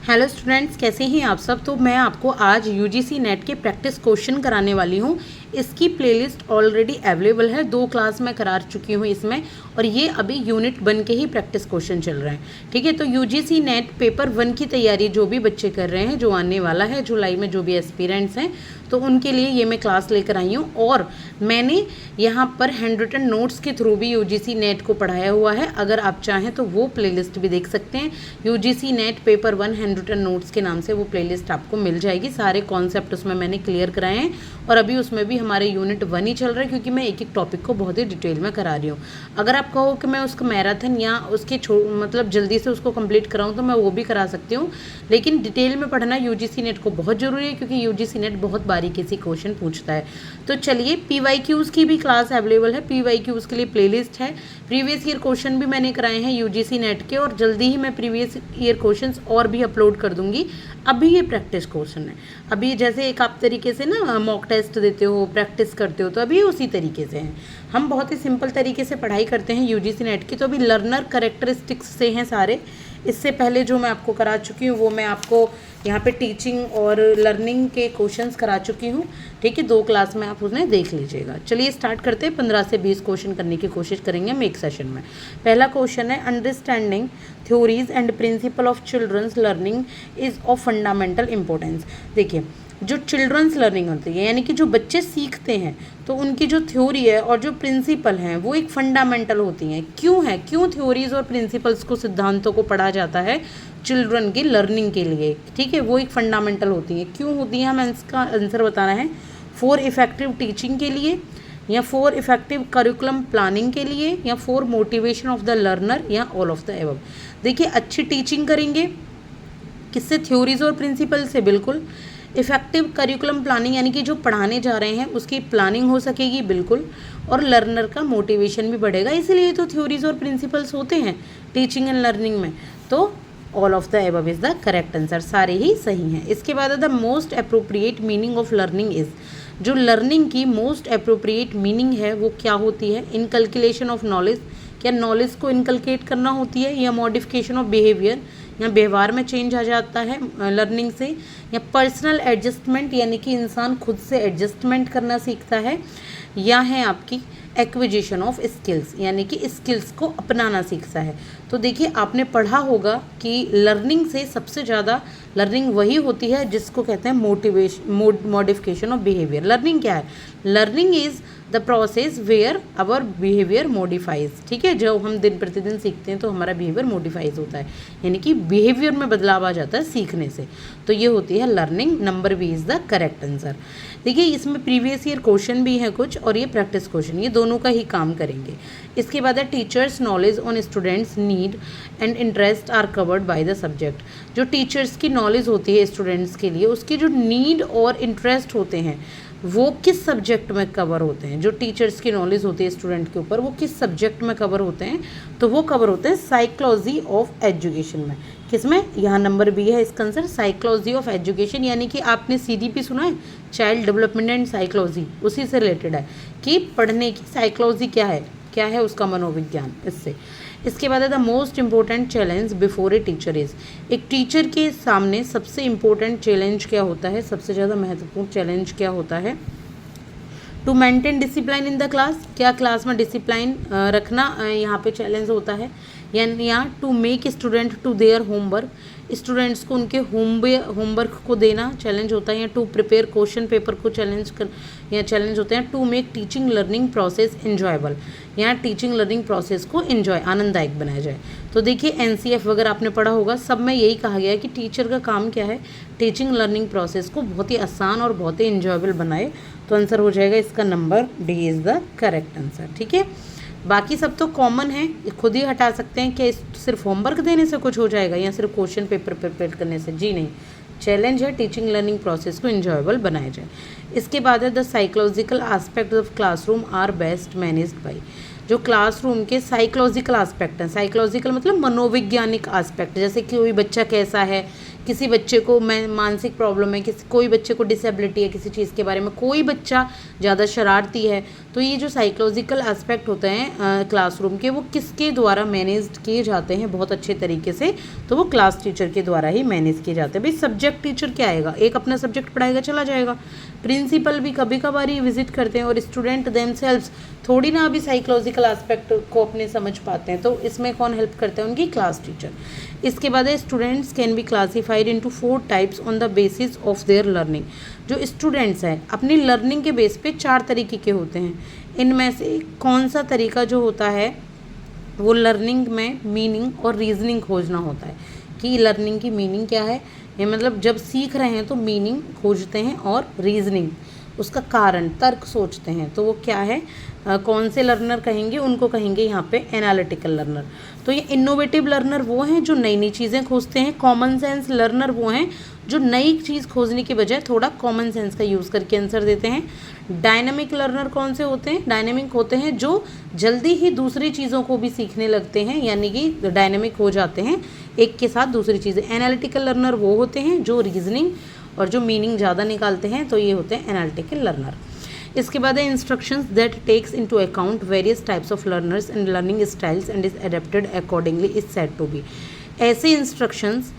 Hello students, कैसे हैं आप सब। तो मैं आपको आज यूजीसी नेट के प्रैक्टिस क्वेश्चन कराने वाली हूं। इसकी प्लेलिस्ट ऑलरेडी अवेलेबल है, 2 क्लास मैं करा चुकी हूं इसमें, और ये अभी यूनिट 1 के ही प्रैक्टिस क्वेश्चन चल रहे हैं। ठीक है, तो यूजीसी नेट पेपर 1 की तैयारी जो भी बच्चे कर रहे हैं, जो आने वाला है जुलाई में, जो भी एस्पिरेंट्स हैं, तो उनके लिए ये मैं क्लास लेकर आई हूँ। और मैंने यहाँ पर हैंड रिटन नोट्स के थ्रू भी यूजीसी नेट को पढ़ाया हुआ है। अगर आप चाहें तो वो प्लेलिस्ट भी देख सकते हैं। UGC NET paper 1 handwritten notes के नाम से वो प्लेलिस्ट आपको मिल जाएगी। सारे कॉन्सेप्ट उसमें मैंने क्लियर कराए हैं, और अभी उसमें भी हमारे यूनिट 1 ही चल रहा है, क्योंकि मैं एक एक टॉपिक को बहुत ही डिटेल में करा रही हूँ। अगर आप कहो कि मैं उसका मैराथन या उसके मतलब जल्दी से उसको कंप्लीट कराऊँ, तो मैं वो भी करा सकती हूँ, लेकिन डिटेल में पढ़ना यूजीसी नेट को बहुत ज़रूरी है, क्योंकि यूजीसी नेट बहुत बारीकी से क्वेश्चन पूछता है। तो चलिए, पीवाईक्यूज़ की भी क्लास अवेलेबल है। पीवाईक्यूज़ के लिए प्लेलिस्ट है। प्रीवियस ईयर क्वेश्चन भी मैंने कराए हैं यूजीसी नेट के, और जल्दी ही मैं प्रीवियस ईयर क्वेश्चंस और भी अपलोड कर दूंगी। अभी ये प्रैक्टिस क्वेश्चन है। अभी जैसे एक आप तरीके से ना मॉक टेस्ट देते हो, प्रैक्टिस करते हो, तो अभी उसी तरीके से हैं। हम बहुत ही सिंपल तरीके से पढ़ाई करते हैं यूजीसी नेट की। तो अभी लर्नर करेक्टरिस्टिक्स से हैं सारे। इससे पहले जो मैं आपको करा चुकी हूँ, वो मैं आपको यहाँ पे टीचिंग और लर्निंग के क्वेश्चंस करा चुकी हूँ। ठीक है, 2 क्लास में आप उन्हें देख लीजिएगा। चलिए स्टार्ट करते हैं। 15 से 20 क्वेश्चन करने की कोशिश करेंगे हम एक सेशन में। पहला क्वेश्चन है, understanding theories and principle of children's learning is of fundamental importance. देखिए, जो चिल्ड्रंस लर्निंग होती है, यानी कि जो बच्चे सीखते हैं, तो उनकी जो थ्योरी है और जो प्रिंसिपल हैं, वो एक फंडामेंटल होती हैं। क्यों है, क्यों थ्योरीज और प्रिंसिपल्स को, सिद्धांतों को पढ़ा जाता है चिल्ड्रन की लर्निंग के लिए। ठीक है, वो एक फंडामेंटल होती हैं। क्यों होती हैं, हमें इसका आंसर बताना है। फॉर इफेक्टिव टीचिंग के लिए, या फॉर इफेक्टिव करिकुलम प्लानिंग के लिए, या for motivation of the learner, या ऑल ऑफ द एबव। देखिए, अच्छी टीचिंग करेंगे किससे, थ्योरीज और प्रिंसिपल से, बिल्कुल। इफेक्टिव करिकुलम प्लानिंग, यानी कि जो पढ़ाने जा रहे हैं उसकी प्लानिंग हो सकेगी, बिल्कुल। और लर्नर का मोटिवेशन भी बढ़ेगा, इसीलिए तो थ्योरीज और प्रिंसिपल्स होते हैं टीचिंग एंड लर्निंग में। तो all of the above is the correct answer, सारे ही सही हैं। इसके बाद the most appropriate meaning of learning is, जो लर्निंग की मोस्ट अप्रोप्रिएट मीनिंग है वो क्या होती है। इनकल्कुलेशन ऑफ नॉलेज, क्या नॉलेज को इनकलकेट करना होती है, या मॉडिफिकेशन ऑफ बिहेवियर, या व्यवहार में चेंज आ जाता है लर्निंग से, या पर्सनल एडजस्टमेंट, यानी कि इंसान खुद से एडजस्टमेंट करना सीखता है, या है आपकी एक्विजिशन ऑफ स्किल्स, यानी कि स्किल्स को अपनाना सीखता है। तो देखिए, आपने पढ़ा होगा कि लर्निंग से सबसे ज़्यादा लर्निंग वही होती है जिसको कहते हैं मॉडिफिकेशन ऑफ बिहेवियर। लर्निंग क्या है, learning is the process where our behaviour modifies. ठीक है, जब हम दिन प्रतिदिन सीखते हैं तो हमारा बिहेवियर मॉडिफाइज होता है, यानी कि बिहेवियर में बदलाव आ जाता है सीखने से। तो ये होती है learning. Number B is the correct answer. देखिए, इसमें प्रीवियस ईयर क्वेश्चन भी है कुछ, और ये प्रैक्टिस क्वेश्चन, ये दोनों का ही काम करेंगे। इसके बाद है, teachers knowledge on students need and interest are covered by the subject. जो टीचर्स की नॉलेज होती है स्टूडेंट्स के लिए, उसकी जो नीड और इंटरेस्ट होते हैं, वो किस सब्जेक्ट में कवर होते हैं। जो टीचर्स की नॉलेज होती है स्टूडेंट के ऊपर, वो किस सब्जेक्ट में कवर होते हैं, तो वो कवर होते हैं साइकोलॉजी ऑफ एजुकेशन में। किसमें, यहाँ नंबर बी है इसका आंसर, साइकोलॉजी ऑफ एजुकेशन। यानी कि आपने सीडीपी सुना है, चाइल्ड डेवलपमेंट एंड साइकोलॉजी, उसी से रिलेटेड है कि पढ़ने की साइकोलॉजी क्या है उसका मनोविज्ञान, इससे। इसके बाद है, the most important challenge before a teacher is. एक टीचर के सामने सबसे इंपॉर्टेंट चैलेंज क्या होता है, सबसे ज़्यादा महत्वपूर्ण चैलेंज क्या होता है। To maintain discipline in the class, क्या क्लास में डिसिप्लिन रखना यहाँ पे चैलेंज होता है। या to make student to their homework, students को उनके होमवर्क को देना चैलेंज होता है। या टू प्रिपेयर क्वेश्चन पेपर को चैलेंज होते हैं। To make teaching learning process enjoyable, या टीचिंग लर्निंग प्रोसेस को आनंददायक बनाया जाए। तो देखिए, एनसीएफ वगैरह आपने पढ़ा होगा, सब में यही कहा गया है कि टीचर का काम क्या है, टीचिंग लर्निंग प्रोसेस को बहुत ही आसान और बहुत ही एन्जॉयबल बनाए। तो आंसर हो जाएगा इसका number D is the correct answer. ठीक है, बाकी सब तो कॉमन है, खुद ही हटा सकते हैं। कि सिर्फ होमवर्क देने से कुछ हो जाएगा, या सिर्फ क्वेश्चन पेपर प्रिपेयर करने से, जी नहीं। चैलेंज है टीचिंग लर्निंग प्रोसेस को इंजॉयबल बनाया जाए। इसके बाद है, the psychological aspect of classroom are best managed by. जो क्लासरूम के साइकोलॉजिकल आस्पेक्ट हैं, साइकोलॉजिकल मतलब मनोवैज्ञानिक आस्पेक्ट, जैसे कि कोई बच्चा कैसा है, किसी बच्चे को मानसिक प्रॉब्लम है, कोई बच्चे को डिसेबिलिटी है किसी चीज़ के बारे में, कोई बच्चा ज़्यादा शरारती है, तो ये जो साइकोलॉजिकल एस्पेक्ट होते हैं क्लासरूम के, वो किसके द्वारा मैनेज किए जाते हैं बहुत अच्छे तरीके से, तो वो क्लास टीचर के द्वारा ही मैनेज किए जाते हैं। भाई सब्जेक्ट टीचर क्या आएगा, एक अपना सब्जेक्ट पढ़ाएगा चला जाएगा, प्रिंसिपल भी कभी कभार ही विजिट करते हैं, और स्टूडेंट देमसेल्व्स थोड़ी ना अभी साइकोलॉजिकल एस्पेक्ट को अपने समझ पाते हैं, तो इसमें कौन हेल्प करते हैं, उनकी क्लास टीचर। इसके बाद है students can be classified into 4 types on the basis of their learning. जो स्टूडेंट्स हैं अपनी लर्निंग के बेस पे 4 तरीके के होते हैं। इनमें से कौन सा तरीका जो होता है वो लर्निंग में मीनिंग और रीजनिंग खोजना होता है, कि लर्निंग की मीनिंग क्या है, ये मतलब जब सीख रहे हैं तो मीनिंग खोजते हैं, और रीजनिंग उसका कारण तर्क सोचते हैं, तो वो क्या है, कौन से लर्नर कहेंगे, उनको कहेंगे यहाँ पे एनालिटिकल लर्नर। तो ये इनोवेटिव लर्नर वो हैं जो नई नई चीज़ें खोजते हैं, कॉमन सेंस लर्नर वो हैं जो नई चीज़ खोजने की बजाय थोड़ा कॉमन सेंस का यूज़ करके आंसर देते हैं। डायनामिक लर्नर कौन से होते हैं, डायनामिक होते हैं जो जल्दी ही दूसरी चीज़ों को भी सीखने लगते हैं, यानी कि डायनामिक हो जाते हैं एक के साथ दूसरी चीज़ें। एनालिटिकल लर्नर वो होते हैं जो रीजनिंग और जो मीनिंग ज़्यादा निकालते हैं, तो ये होते हैं एनालिटिकल लर्नर। इसके बाद है instructions that takes into account various types of learners and learning styles and is adapted accordingly is said to be. ऐसे इंस्ट्रक्शंस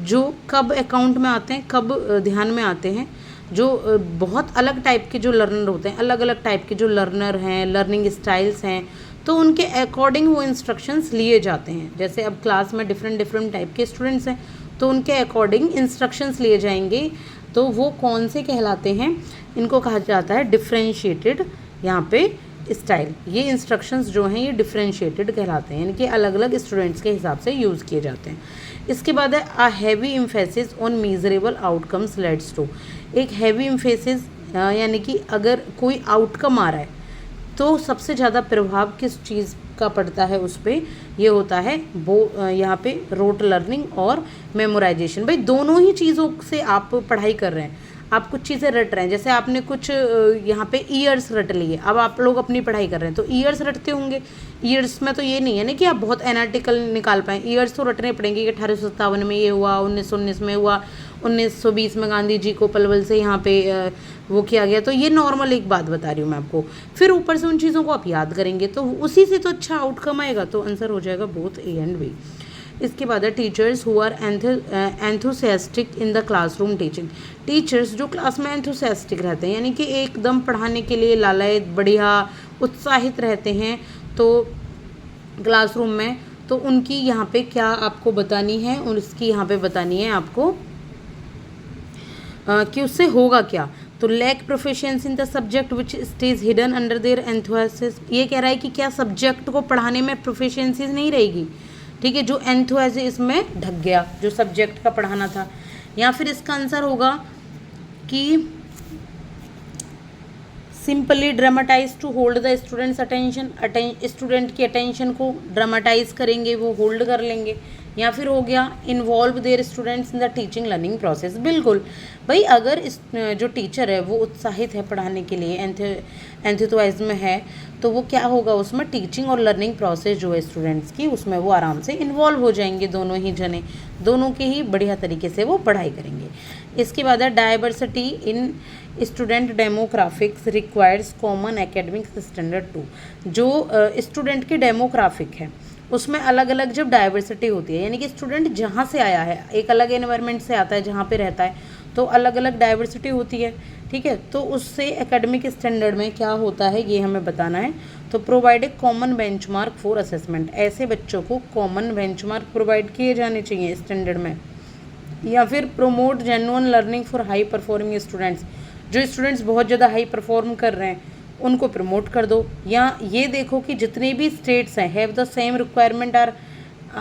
जो कब अकाउंट में आते हैं, कब ध्यान में आते हैं, जो बहुत अलग टाइप के जो लर्नर होते हैं, अलग अलग टाइप के जो लर्नर हैं, लर्निंग स्टाइल्स हैं, तो उनके अकॉर्डिंग वो इंस्ट्रक्शंस लिए जाते हैं। जैसे अब क्लास में डिफरेंट टाइप के स्टूडेंट्स हैं, तो उनके अकॉर्डिंग इंस्ट्रक्शंस लिए जाएंगे, तो वो कौन से कहलाते हैं, इनको कहा जाता है डिफरेंशिएटेड यहाँ पे स्टाइल। ये इंस्ट्रक्शंस जो हैं ये डिफरेंशिएटेड कहलाते हैं, यानी कि अलग अलग स्टूडेंट्स के हिसाब से यूज़ किए जाते हैं। इसके बाद है a heavy emphasis on measurable outcomes leads to. एक हैवी एम्फेसिस यानी कि अगर कोई आउटकम आ रहा है तो सबसे ज़्यादा प्रभाव किस चीज़ का पड़ता है उस पर, ये होता है वो यहाँ पे रोट लर्निंग और मेमोराइजेशन। भाई दोनों ही चीज़ों से आप पढ़ाई कर रहे हैं, आप कुछ चीज़ें रट रहे हैं, जैसे आपने कुछ यहाँ पे ईयर्स रट लिए, अब आप लोग अपनी पढ़ाई कर रहे हैं तो ईयर्स रटते होंगे। ईयर्स में तो ये नहीं है ना कि आप बहुत एनालिटिकल निकाल पाएँ, ईयर्स तो रटने पड़ेंगे कि 1857 में ये हुआ, 1919 में हुआ, 1920 में गांधी जी को पलवल से यहाँ पे वो किया गया। तो ये नॉर्मल एक बात बता रही हूँ मैं आपको, फिर ऊपर से उन चीज़ों को आप याद करेंगे तो उसी से तो अच्छा आउटकम आएगा। तो आंसर हो जाएगा बोथ ए एंड बी। इसके बाद है teachers who are enthusiastic in the classroom teaching. Teachers जो क्लास में एंथुसियास्टिक रहते हैं, यानी कि एकदम पढ़ाने के लिए लालायत, बढ़िया उत्साहित रहते हैं तो क्लासरूम में, तो उनकी यहाँ पे क्या आपको बतानी है, और उसकी यहाँ पे बतानी है आपको कि उससे होगा क्या। तो lack proficiency in the subject which stays hidden under their enthusiasm. ये कह रहा है कि क्या सब्जेक्ट को पढ़ाने में प्रोफिशिएंसी नहीं रहेगी, ठीक है, जो एंथुसियाज्म में ढक गया, जो सब्जेक्ट का पढ़ाना था। या फिर इसका आंसर होगा कि simply dramatise to hold the students attention, student की अटेंशन को ड्रामेटाइज करेंगे, वो होल्ड कर लेंगे। या फिर हो गया involve their students in the teaching learning process. बिल्कुल भाई, अगर इस जो टीचर है वो उत्साहित है पढ़ाने के लिए, एंथुसियाज्म है, तो वो क्या होगा, उसमें टीचिंग और लर्निंग प्रोसेस जो है स्टूडेंट्स की, उसमें वो आराम से इन्वॉल्व हो जाएंगे, दोनों ही जने, दोनों के ही बढ़िया तरीके से वो पढ़ाई करेंगे। इसके बाद है diversity in student demographics requires common academic standard to. जो स्टूडेंट की डेमोग्राफिक है उसमें अलग अलग जब डाइवर्सिटी होती है, यानी कि स्टूडेंट जहाँ से आया है, एक अलग एनवायरनमेंट से आता है जहाँ पे रहता है, तो अलग अलग डाइवर्सिटी होती है, ठीक है। तो उससे एकेडमिक स्टैंडर्ड में क्या होता है ये हमें बताना है। तो provide a common benchmark for assessment. ऐसे बच्चों को कॉमन बेंचमार्क प्रोवाइड किए जाने चाहिए स्टैंडर्ड में। या फिर promote genuine learning for high performing students. जो स्टूडेंट्स बहुत ज़्यादा हाई परफॉर्म कर रहे हैं उनको प्रमोट कर दो। या ये देखो कि जितने भी स्टेट्स हैं have the same requirement are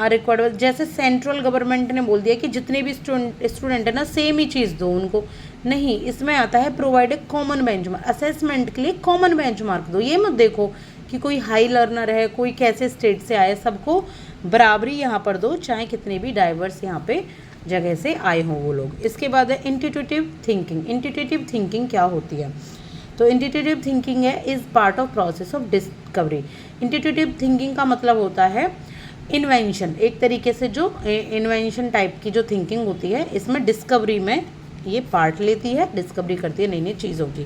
required. जैसे सेंट्रल गवर्नमेंट ने बोल दिया कि जितने भी स्टूडेंट है ना सेम ही चीज़ दो उनको, नहीं, इसमें आता है provide a common benchmark. Assessment के लिए कॉमन बेंचमार्क दो। ये मत देखो कि कोई हाई लर्नर है, कोई कैसे स्टेट से आए, सबको बराबरी यहाँ पर दो, चाहे कितने भी डाइवर्स यहाँ पे जगह से आए हों वो लोग। इसके बाद है इंट्यूटिव थिंकिंग। इंट्यूटिव थिंकिंग क्या होती है? तो इंट्यूटिव थिंकिंग है is part of process of discovery. Intuitive thinking का मतलब होता है इन्वेंशन, एक तरीके से जो इन्वेंशन टाइप की जो थिंकिंग होती है, इसमें डिस्कवरी में ये पार्ट लेती है, डिस्कवरी करती है नई नई चीज़ों की।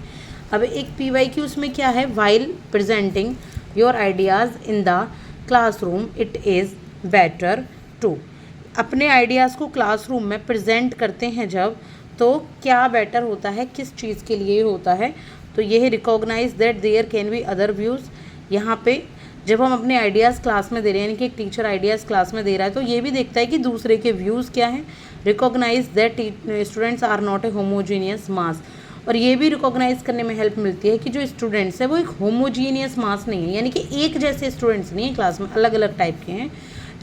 अब एक PYQ उसमें क्या है, while presenting your ideas in the classroom it is better to, अपने आइडियाज़ को क्लासरूम में प्रेजेंट करते हैं जब, तो क्या बेटर होता है, किस चीज़ के लिए होता है, तो ये recognise that there can be other views. यहाँ पे जब हम अपने आइडियाज़ क्लास में दे रहे हैं, यानी कि एक टीचर आइडियाज़ क्लास में दे रहा है, तो ये भी देखता है कि दूसरे के व्यूज़ क्या हैं। Recognise that students are not a homogeneous mass, और ये भी रिकॉग्नाइज करने में हेल्प मिलती है कि जो स्टूडेंट्स है वो एक होमोजीनियस मास नहीं है, यानी कि एक जैसे स्टूडेंट्स नहीं है क्लास में, अलग अलग टाइप के हैं।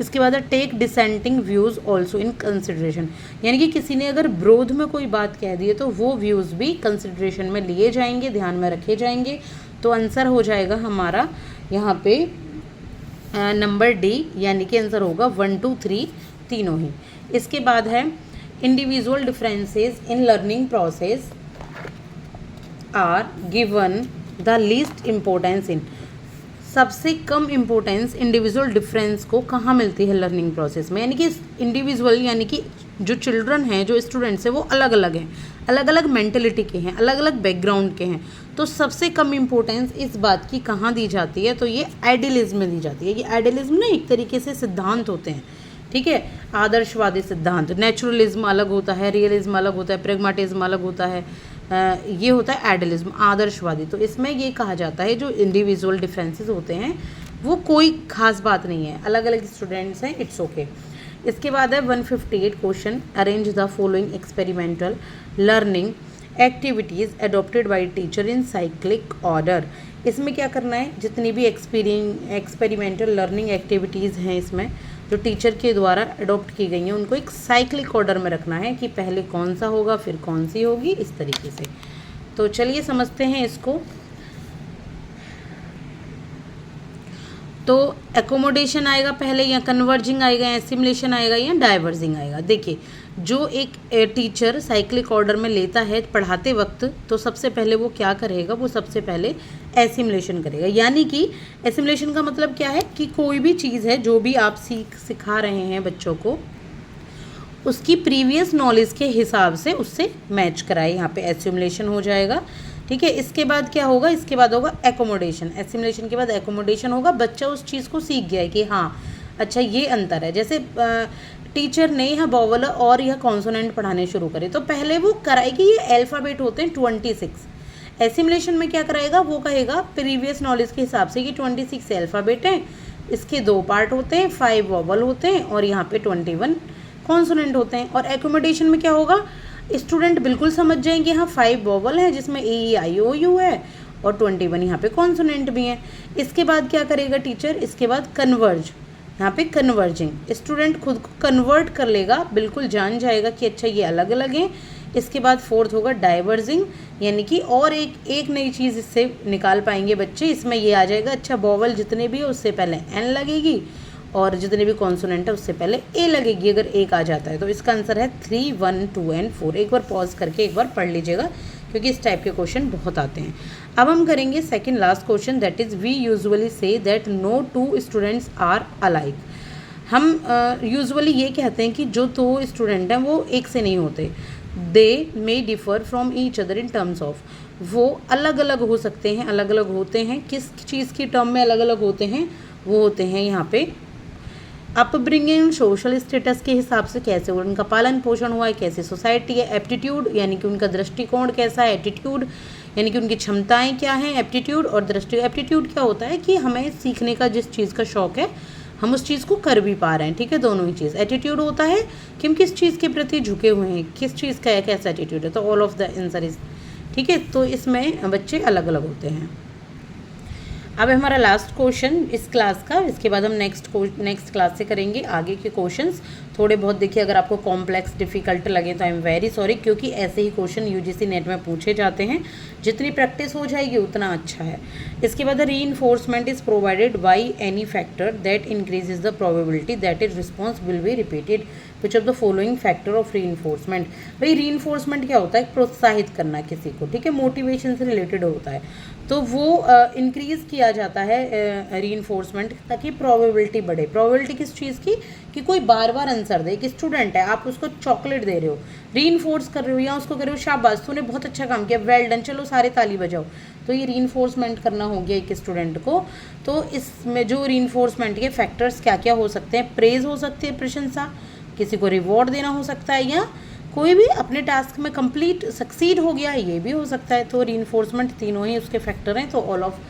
इसके बाद take dissenting views also in consideration, यानी कि किसी ने अगर विरोध में कोई बात कह दी है तो वो व्यूज़ भी कंसिडरेशन में लिए जाएंगे, ध्यान में रखे जाएंगे। तो आंसर हो जाएगा हमारा यहाँ पे नंबर डी, यानी कि आंसर होगा 1 2 3 तीनों ही। इसके बाद है individual differences in learning process are given the least importance in, सबसे कम इम्पोर्टेंस इंडिविजुअल डिफरेंस को कहाँ मिलती है लर्निंग प्रोसेस में, यानी कि इंडिविजुअल यानी कि जो चिल्ड्रन हैं, जो स्टूडेंट्स हैं, वो अलग अलग हैं, अलग अलग मेंटेलिटी के हैं, अलग अलग बैकग्राउंड के हैं। तो सबसे कम इम्पोर्टेंस इस बात की कहाँ दी जाती है, तो ये आइडियलिज्म में दी जाती है। ये आइडियलिज्म ना एक तरीके से सिद्धांत होते हैं, ठीक है, आदर्शवादी सिद्धांत। नेचुरलिज्म अलग होता है, रियलिज्म अलग होता है, प्रेगमाटिज्म अलग होता है, ये होता है आइडियलिज्म, आदर्शवादी। तो इसमें ये कहा जाता है जो इंडिविजुअल डिफरेंसेस होते हैं वो कोई खास बात नहीं है, अलग अलग स्टूडेंट्स हैं, इट्स ओके। इसके बाद है 158 question, arrange the following experimental learning activities adopted by teacher in cyclic order. इसमें क्या करना है, जितनी भी एक्सपेरिमेंटल लर्निंग एक्टिविटीज़ हैं इसमें जो टीचर के द्वारा अडॉप्ट की गई हैं, उनको एक साइक्लिक ऑर्डर में रखना है कि पहले कौन सा होगा फिर कौन सी होगी, इस तरीके से। तो चलिए समझते हैं इसको। तो एकोमोडेशन आएगा पहले, या कन्वर्जिंग आएगा, या एसिमुलेशन आएगा, या डाइवर्जिंग आएगा। देखिए, जो एक टीचर साइक्लिक ऑर्डर में लेता है पढ़ाते वक्त, तो सबसे पहले वो क्या करेगा, वो सबसे पहले एसिमुलेशन करेगा। यानी कि एसिमुलेशन का मतलब क्या है कि कोई भी चीज़ है जो भी आप सिखा रहे हैं बच्चों को, उसकी प्रीवियस नॉलेज के हिसाब से उससे मैच कराए, यहाँ पे एसिमुलेशन हो जाएगा, ठीक है। इसके बाद क्या होगा, इसके बाद होगा एकोमोडेशन। एसिमुलेशन के बाद एकोमोडेशन होगा, बच्चा उस चीज़ को सीख गया है कि हाँ अच्छा ये अंतर है। जैसे टीचर ने यहाँ वोवल और यह कॉन्सोनेंट पढ़ाने शुरू करे, तो पहले वो कराएगी ये अल्फ़ाबेट होते हैं 26। एसिमुलेशन में क्या कराएगा, वो कहेगा प्रीवियस नॉलेज के हिसाब से कि 26 अल्फ़ाबेट हैं, इसके 2 पार्ट होते हैं, 5 वोवल होते हैं और यहाँ पे 21 कॉन्सोनेंट होते हैं। और एकोमोडेशन में क्या होगा, स्टूडेंट बिल्कुल समझ जाएंगे हाँ 5 वोवल है जिसमें AEIOU है और 21 यहाँ पे कॉन्सोनेंट भी हैं। इसके बाद क्या करेगा टीचर, इसके बाद कन्वर्ज, यहाँ पे कन्वर्जिंग, स्टूडेंट खुद को कन्वर्ट कर लेगा, बिल्कुल जान जाएगा कि अच्छा ये अलग अलग हैं। इसके बाद 4th होगा डाइवर्जिंग, यानी कि और एक नई चीज़ इससे निकाल पाएंगे बच्चे। इसमें ये आ जाएगा अच्छा वोवल जितने भी है उससे पहले N लगेगी और जितने भी कॉन्सोनेंट है उससे पहले A लगेगी, अगर एक आ जाता है। तो इसका आंसर है 3, 1, 2 एंड 4। एक बार पॉज करके एक बार पढ़ लीजिएगा क्योंकि इस टाइप के क्वेश्चन बहुत आते हैं। अब हम करेंगे second last question, that is we usually say that no 2 students are alike. हम यूजुअली ये कहते हैं कि जो 2 स्टूडेंट हैं वो एक से नहीं होते। They may differ from each other in terms of, वो अलग अलग हो सकते हैं, अलग अलग होते हैं। किस चीज़ की टर्म में अलग अलग होते हैं, वो होते हैं यहाँ पे अपब्रिंगिंग, सोशल स्टेटस के हिसाब से कैसे उनका पालन पोषण हुआ है, कैसे सोसाइटी है। एप्टीट्यूड यानी कि उनका दृष्टिकोण कैसा है, एटीट्यूड यानी कि उनकी क्षमताएं क्या हैं, एप्टीट्यूड और दृष्टि। एप्टीट्यूड क्या होता है कि हमें सीखने का जिस चीज़ का शौक़ है हम उस चीज़ को कर भी पा रहे हैं, ठीक है, दोनों ही चीज़। एटीट्यूड होता है कि हम किस चीज़ के प्रति झुके हुए हैं, किस चीज़ का कैसा एटीट्यूड है। तो all of the answer is, ठीक है। तो इसमें बच्चे अलग अलग होते हैं। अब हमारा लास्ट क्वेश्चन इस क्लास का, इसके बाद हम नेक्स्ट क्लास से करेंगे आगे के क्वेश्चंस। थोड़े बहुत देखिए, अगर आपको कॉम्प्लेक्स डिफ़िकल्ट लगे तो आई एम वेरी सॉरी, क्योंकि ऐसे ही क्वेश्चन यूजीसी नेट में पूछे जाते हैं। जितनी प्रैक्टिस हो जाएगी उतना अच्छा है। इसके बाद reinforcement is provided by any factor that increases the probability that is response will be repeated which of the following factor of reinforcement. भाई रीइंफोर्समेंट क्या होता है, प्रोत्साहित करना किसी को, ठीक है, मोटिवेशन से रिलेटेड होता है। तो वो इंक्रीज़ किया जाता है रीइंफोर्समेंट, ताकि प्रोबेबिलिटी बढ़े। प्रोबेबिलिटी किस चीज़ की, कि कोई बार बार आंसर दे। एक स्टूडेंट है, आप उसको चॉकलेट दे रहे हो, रीइंफोर्स कर रहे हो, या उसको कह रहे हो शाबाश तूने बहुत अच्छा काम किया, वेल डन, चलो सारे ताली बजाओ। तो ये रीइंफोर्समेंट करना हो गया एक स्टूडेंट को। तो इसमें जो रीइंफोर्समेंट के फैक्टर्स क्या क्या हो सकते हैं, प्रेज हो सकती है, प्रशंसा, किसी को रिवॉर्ड देना हो सकता है, या कोई भी अपने टास्क में कंप्लीट सक्सीड हो गया, ये भी हो सकता है। तो रीइंफोर्समेंट तीनों ही उसके फैक्टर हैं। तो all of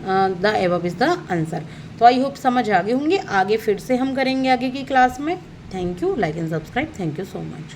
the above is the answer. तो आई होप समझ आ गए होंगे। आगे फिर से हम करेंगे आगे की क्लास में। Thank you, like and subscribe. Thank you so much.